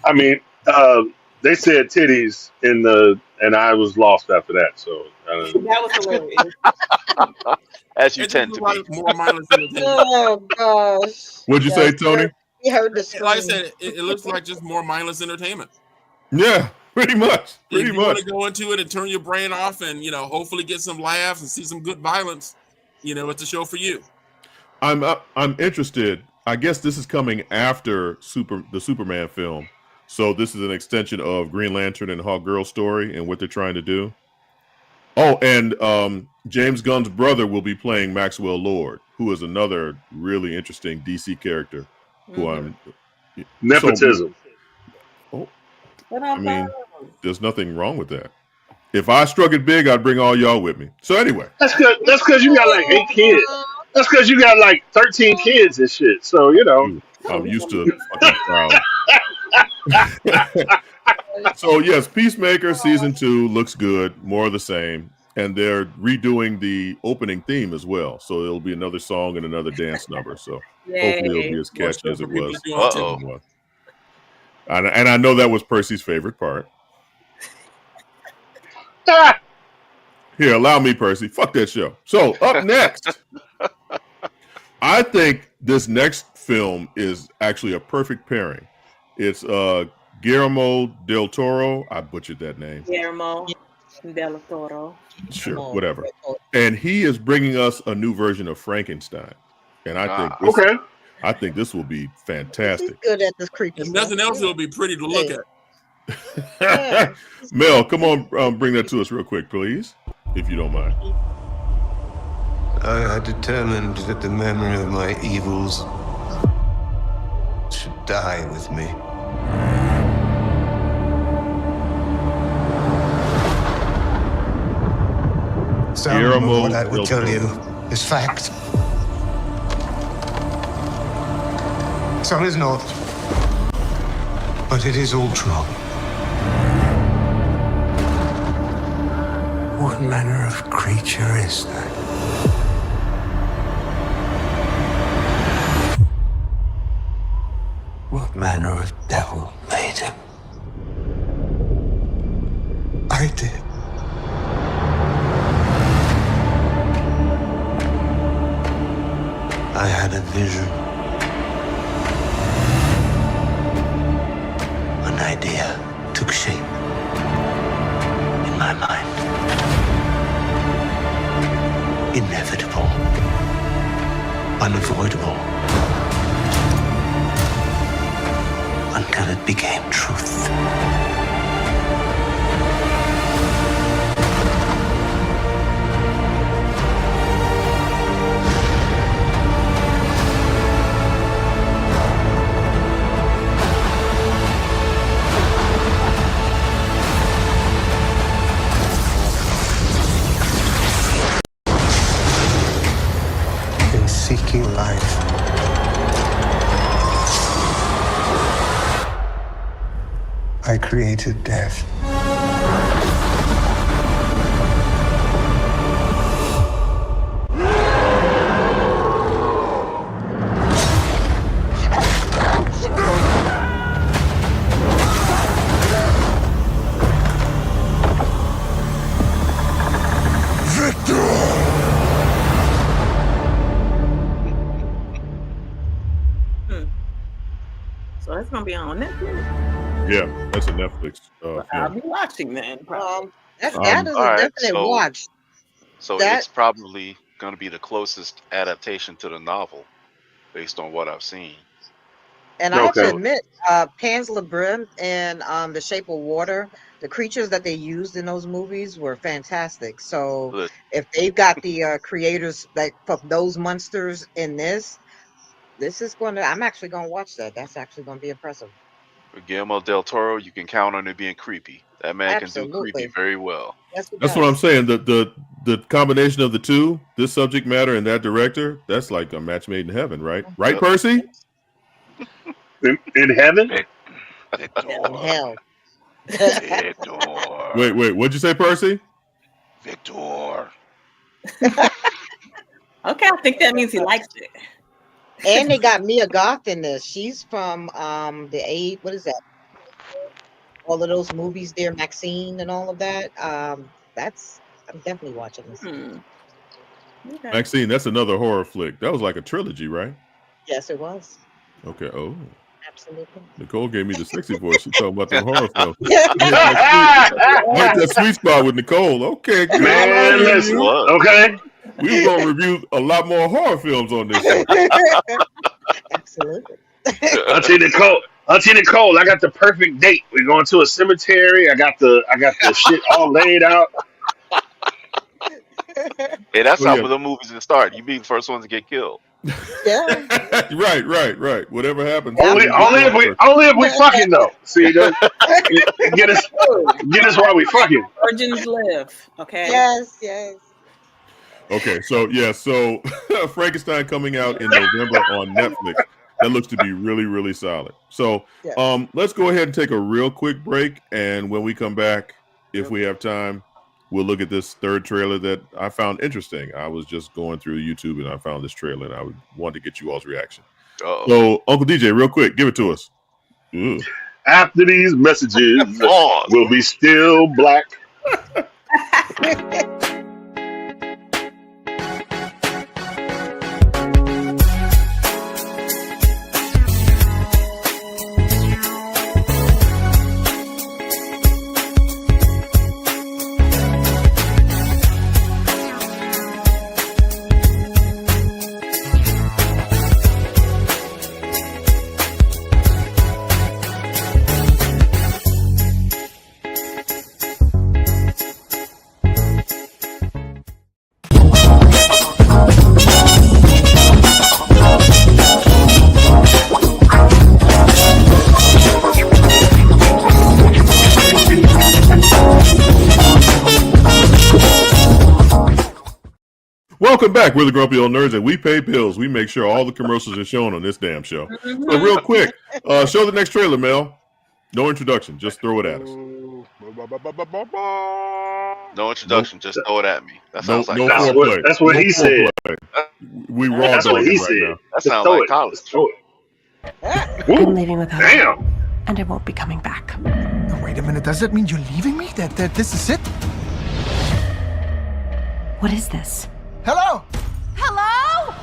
I mean, they said titties and I was lost after that. So that was hilarious. As you tend to be. More mindless entertainment. Oh gosh. What'd you say, Tony? We heard the scream. Like I said, it looks like just more mindless entertainment. Yeah, pretty much. If you want to go into it and turn your brain off and hopefully get some laughs and see some good violence, it's a show for you. I'm interested. I guess this is coming after the Superman film. So this is an extension of Green Lantern and Hawkgirl's story and what they're trying to do. Oh, and James Gunn's brother will be playing Maxwell Lord, who is another really interesting DC character. Who I'm nepotism. I mean, there's nothing wrong with that. If I struck it big, I'd bring all y'all with me. So anyway, that's good. That's because you got like 8 kids. That's because you got like 13 kids and shit. So I'm used to fucking crowd. So yes, Peacemaker season 2 looks good, more of the same, and they're redoing the opening theme as well. So it'll be another song and another dance number. So hopefully it'll be as catchy as it was. And I know that was Percy's favorite part. Here, allow me, Percy. Fuck that show. So up next, I think this next film is actually a perfect pairing. It's Guillermo del Toro. I butchered that name. Guillermo del Toro. Sure, whatever. And he is bringing us a new version of Frankenstein. And I think this will be fantastic. He's good at this creepy stuff. Nothing else, it'll be pretty to look at. Mel, come on, bring that to us real quick, please, if you don't mind. I determined that the memory of my evils should die with me. Some of what I will tell you is fact. Some is not, but it is all true. What manner of creature is that? What manner of devil made him? I did. I had a vision. An idea took shape in my mind. Inevitable. Unavoidable. Until it became truth. In seeking life, I created death. So it's gonna be on Netflix. Yeah, that's a Netflix. I'll be watching then. That is a definite watch. So That- it's probably going to be the closest adaptation to the novel, based on what I've seen. And I have to admit, Pan's Labyrinth and The Shape of Water, the creatures that they used in those movies were fantastic. So if they've got the creators that for those monsters in this is going to, I'm actually going to watch that. That's actually going to be impressive. Guillermo del Toro, you can count on it being creepy. That man can do creepy very well. That's what I'm saying. The combination of the two, this subject matter and that director, that's like a match made in heaven, right? Right, Percy? In heaven? In hell. Wait, what'd you say, Percy? Victor. Okay, I think that means he likes it. And they got Mia Goth in this. She's from what is that? All of those movies there, Maxine and all of that. I'm definitely watching this. Okay. Maxine, that's another horror flick. That was like a trilogy, right? Yes, it was. Okay. Oh. Absolutely. Nicole gave me the sexy voice. She's talking about the horror film. That sweet spot with Nicole. Okay, good. Man, listen. Okay. We were going to review a lot more horror films on this show. Absolutely. Auntie Nicole, I got the perfect date. We're going to a cemetery. I got the shit all laid out. Hey, that's how the movies that start. You be the first ones to get killed. Yeah. Right. Whatever happens. Only if we fucking though. See, get us while we fucking. Virgins live. Okay. Yes. Okay, so Frankenstein coming out in November on Netflix. That looks to be really, really solid. So let's go ahead and take a real quick break, and when we come back, if we have time, we'll look at this third trailer that I found interesting. I was just going through YouTube and I found this trailer, and I wanted to get you all's reaction. So, Uncle DJay, real quick, give it to us. Ugh. After these messages, we'll be still black. Welcome back. We're the Grumpy Old Nerds, and we pay bills. We make sure all the commercials are shown on this damn show. So real quick, show the next trailer, Mel. No introduction. Just throw it at us. No introduction. Just throw it at me. That sounds like foreplay. That's what he said. We raw dogging right now. That sounds like college. I'm leaving without Damn. and I won't be coming back. Wait a minute, does that mean you're leaving me? That this is it? What is this? Hello? Hello?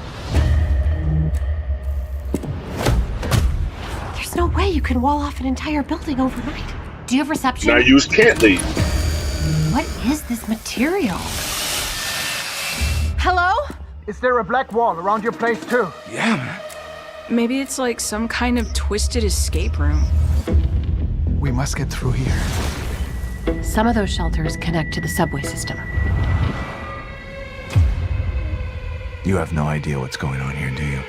There's no way you can wall off an entire building overnight. Do you have reception? Now you can't leave. What is this material? Hello? Is there a black wall around your place too? Yeah, man. Maybe it's like some kind of twisted escape room. We must get through here. Some of those shelters connect to the subway system. You have no idea what's going on here, do you?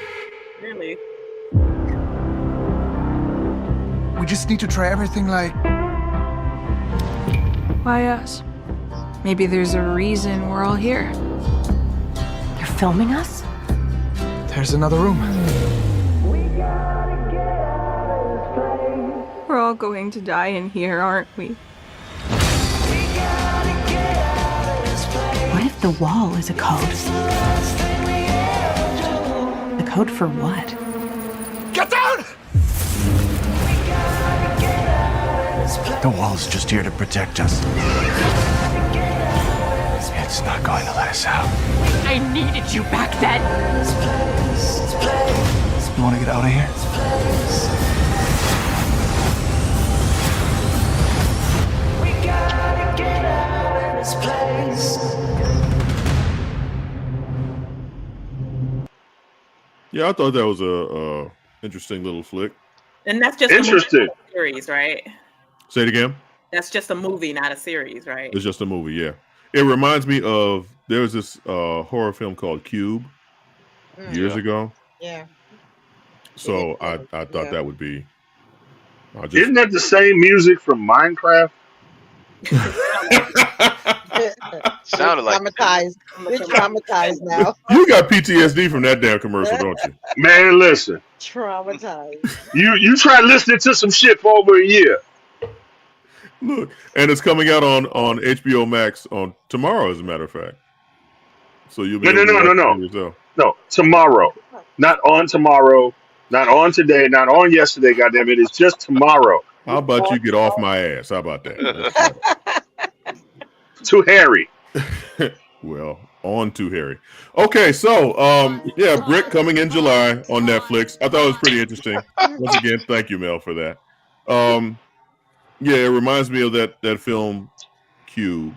Really? We just need to try everything like... Why us? Maybe there's a reason we're all here. They're filming us? There's another room. We're all going to die in here, aren't we? What if the wall is a code? A code for what? Get down! The wall's just here to protect us. It's not going to let us out. I needed you back then. You want to get out of here? Yeah, I thought that was a interesting little flick. And that's just interesting a series, right? Say it again. That's just a movie, not a series, right? It's just a movie. Yeah, it reminds me of there was this horror film called Cube years ago. Yeah. So I thought that would be. Isn't that the same music from Minecraft? Sounded like traumatized. We're traumatized now. You got PTSD from that damn commercial, don't you? Man, listen. Traumatized. You try listening to some shit for over a year. Look, and it's coming out on HBO Max on tomorrow, as a matter of fact. So you'll be No, tomorrow. Not on tomorrow. Not on today. Not on yesterday. Goddamn it! It's just tomorrow. How about you get off my ass? How about that? Too hairy. Well, on to Harry. Okay, so yeah, Brick coming in July on Netflix. I thought it was pretty interesting. Once again, thank you, Mel, for that. Yeah, it reminds me of that film Cube.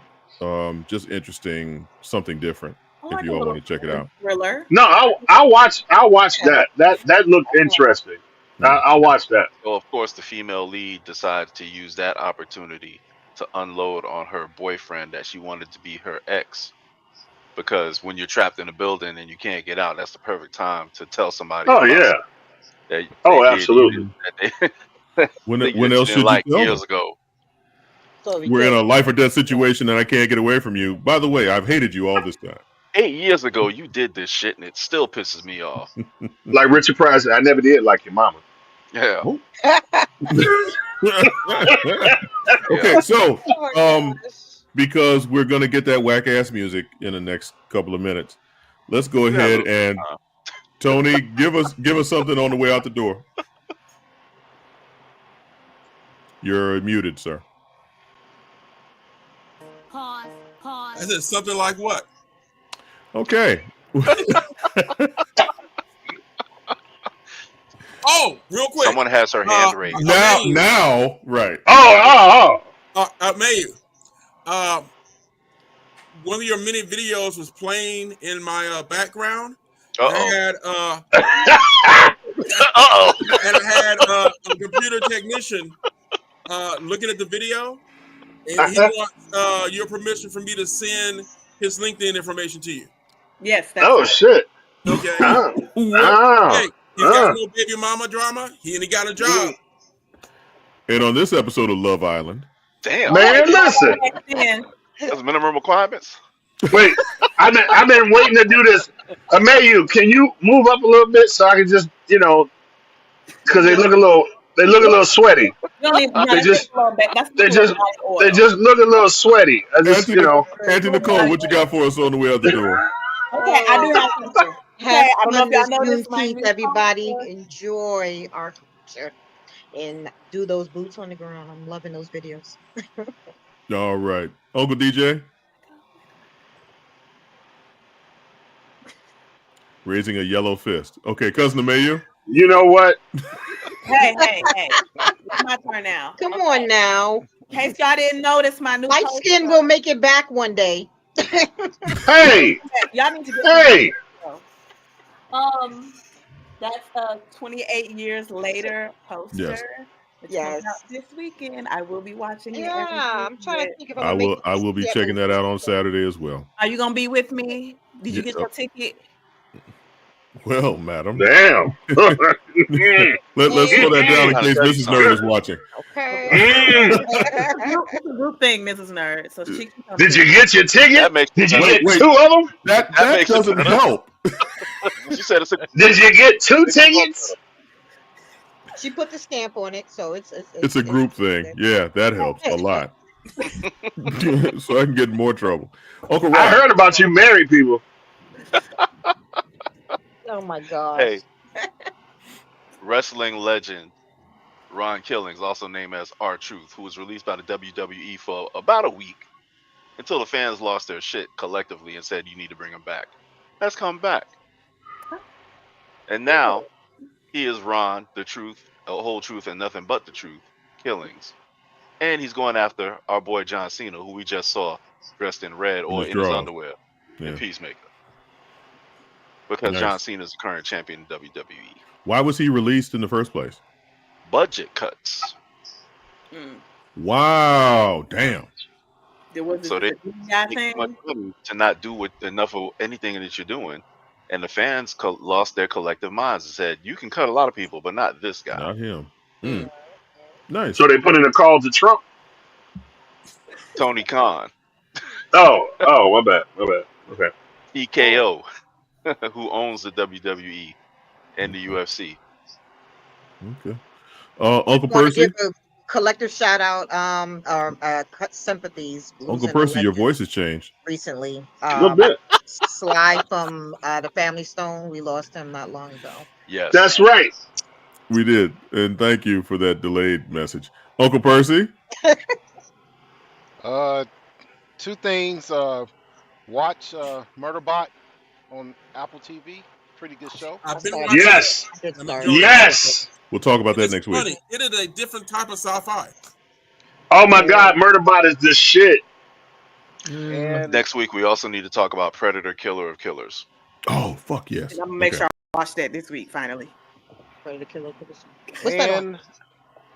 Just interesting, something different. If you all want to check it out. Thriller. No, I'll watch that. That looked interesting. I'll watch that. So of course the female lead decides to use that opportunity to unload on her boyfriend that she wanted to be her ex. Because when you're trapped in a building and you can't get out, that's the perfect time to tell somebody. Oh yeah. Absolutely. When else should you like tell years them? ago? We're in a life or death situation and I can't get away from you. By the way, I've hated you all this time. 8 years ago, you did this shit, and it still pisses me off. Like Richard Pryor said, I never did like your mama. Yeah. Okay, so because we're gonna get that whack ass music in the next couple of minutes, let's go ahead and Tony, give us something on the way out the door. You're muted, sir. I said something like what? Okay. Oh, real quick. Someone has her hand raised. Now, right. Amayou. One of your mini videos was playing in my background. And I had a computer technician looking at the video, and he wants your permission for me to send his LinkedIn information to you. Yes. Shit. Okay. Hey, he's got no baby mama drama. He got a job. And on this episode of Love Island, damn man, listen. That's minimum requirements. Wait, I've been waiting to do this. Amayou, can you move up a little bit so I can just, because they look a little sweaty. They just look a little sweaty. I just, Auntie Nicole, what you got for us on the way out the door? Okay, I do have something. Have I don't know if y'all fun know this this. Juneteenth, everybody. Enjoy our culture and do those boots on the ground. I'm loving those videos. All right. Uncle DJ? Raising a yellow fist. Okay, Cuzzin Amayou? You know what? Hey. It's my turn now. Come on now. In case y'all didn't notice my new light skin will make it back one day. Hey. Y'all need to get hey. That's 28 years later poster. Yes. Yes. This weekend I will be watching it. Yeah, I'm trying to think of. I will be checking that out on Saturday as well. Are you gonna be with me? Did you get your ticket? Well, madam. Damn. Let's slow that down in case Mrs. Nerd is watching. Okay. It's a group thing, Mrs. Nerd. So she can Did you get your ticket? Did you get wait. 2 of them? That doesn't help. She said it's a. Did you get 2 tickets? She put the stamp on it, so it's a group thing. Yeah, that helps a lot. So I can get in more trouble. Uncle Rob. I heard about you married people. Oh my God. Hey, wrestling legend Ron Killings, also named as R-Truth, who was released by the WWE for about a week until the fans lost their shit collectively and said, you need to bring him back. Has come back. And now he is Ron, the truth, the whole truth, and nothing but the truth, Killings. And he's going after our boy John Cena, who we just saw dressed in red or in his underwear in Peacemaker. because Nice. John Cena is the current champion in WWE. Why was he released in the first place? Budget cuts. Wow, damn. There was So they a make too much money to not do enough of anything that you're doing, and the fans lost their collective minds and said, "You can cut a lot of people, but not this guy." Not him. Nice. So they put in a call to Trump. Tony Khan, Oh, my bad. Okay. EKO, who owns the WWE and the UFC. Okay. Uncle Want to Percy. give a collective shout out, sympathies. Uncle losing a Percy, your legend voice has changed. recently. A little bit. Sly from the Family Stone. We lost him not long ago. Yes, That's right. We did, and thank you for that delayed message, Uncle Percy. Two things. Watch Murderbot on Apple TV. Pretty good show. I've been watching Yes. it. Yes. We'll talk about that It's next funny. week. It is a different type of sci-fi. Oh my God, Murderbot is the shit. And Next week we also need to talk about Predator, Killer of Killers. Oh fuck yes. And I'm gonna make Okay. sure I watch that this week finally. What's that on?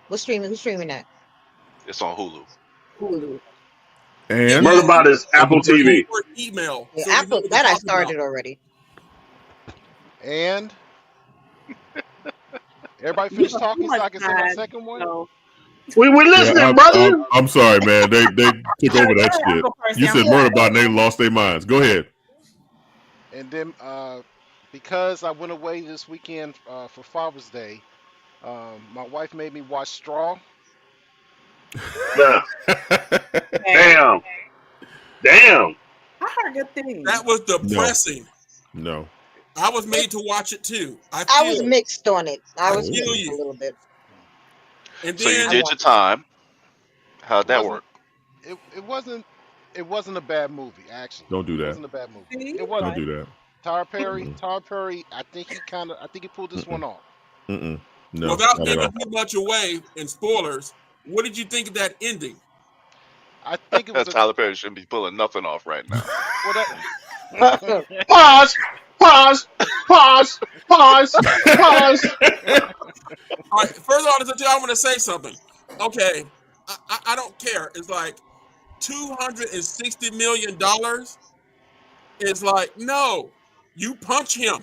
Who's streaming that? It's on Hulu. Hulu. And Murderbot is Apple TV. Or email. Yeah, So we Apple, know what that we're I talking started about. already. And everybody finish talking so I can say my second one. No. We were listening, brother. I'm sorry, man. They took over that shit. Uncle Percy, You I'm said sorry. Murderbot, and they lost their minds. Go ahead. And then because I went away this weekend for Father's Day, my wife made me watch Straw. Yeah. Damn. I heard good things. That was depressing. No. I was made to watch it too. I was mixed on it. I was feel mixed you. a little bit. And So you then did your time. How'd that work? It wasn't a bad movie, actually. Don't do It that. wasn't a bad movie. See? It wasn't. Don't do that. Tyler Perry, I think he pulled this one off. Mm-mm. No. without Not at all. giving too much away in spoilers, what did you think of that ending? I think it was Tyler Perry shouldn't be pulling nothing off right now. Pause. All right, first of all, I want to say something. Okay, I don't care. It's like $260 million. It's like, no, you punch him.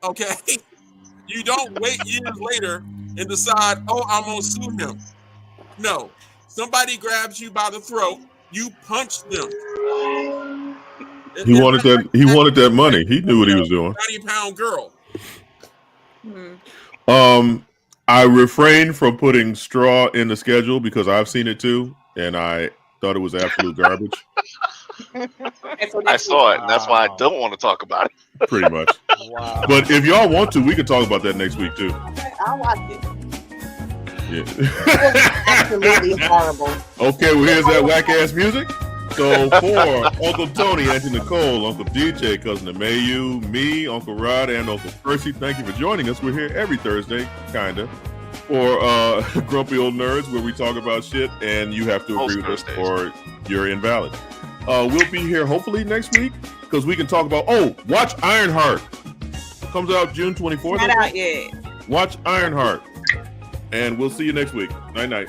Okay, you don't wait years later and decide, oh, I'm gonna sue him. No, somebody grabs you by the throat, you punch them. He wanted that. He wanted that money. He knew what he was doing. 90-pound girl. I refrained from putting Straw in the schedule because I've seen it too, and I thought it was absolute garbage. I saw it, and that's why I don't want to talk about it. Pretty much. Wow. But if y'all want to, we can talk about that next week too. I'll watch it. Yeah. Absolutely horrible. Okay, well here's that whack ass music. So for Uncle Tony, Auntie Nicole, Uncle DJay, Cuzzin Amayou, me, Uncle Rod, and Uncle Percy, thank you for joining us. We're here every Thursday, kinda, for Grumpy Old Nerds, where we talk about shit and you have to agree with us or you're invalid. We'll be here hopefully next week because we can talk about, watch Ironheart. Comes out June 24th. Not out yet. Watch Ironheart. And we'll see you next week. Night night.